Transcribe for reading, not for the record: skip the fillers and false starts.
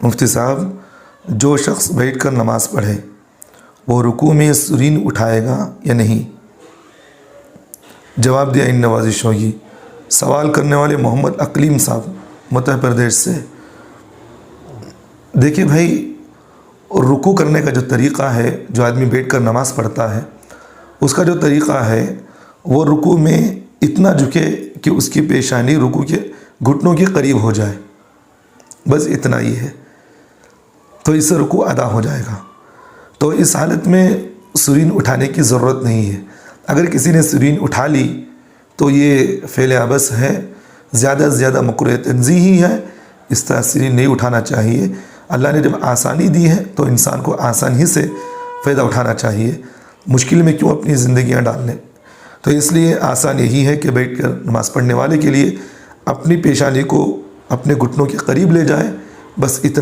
مفتی صاحب، جو شخص بیٹھ کر نماز پڑھے وہ رکوع میں سرین اٹھائے گا یا نہیں؟ جواب دیا ان نوازشوں کی۔ سوال کرنے والے محمد اقلیم صاحب مدھیہ پردیش سے۔ دیکھیے بھائی، رکوع کرنے کا جو طریقہ ہے، جو آدمی بیٹھ کر نماز پڑھتا ہے اس کا جو طریقہ ہے وہ رکوع میں اتنا جھکے کہ اس کی پیشانی رکوع کے گھٹنوں کے قریب ہو جائے، بس اتنا ہی ہے، تو اس سے رکوع ادا ہو جائے گا۔ تو اس حالت میں سرین اٹھانے کی ضرورت نہیں ہے۔ اگر کسی نے سرین اٹھا لی تو یہ فعل عبث ہے، زیادہ سے زیادہ مکروہ تنزیہی ہے، اس طرح سرین نہیں اٹھانا چاہیے۔ اللہ نے جب آسانی دی ہے تو انسان کو آسانی سے فائدہ اٹھانا چاہیے، مشکل میں کیوں اپنی زندگیاں ڈالنے۔ تو اس لیے آسان یہی ہے کہ بیٹھ کر نماز پڑھنے والے کے لیے اپنی پیشانی کو اپنے گھٹنوں کے قریب لے جائے، بس اتنا۔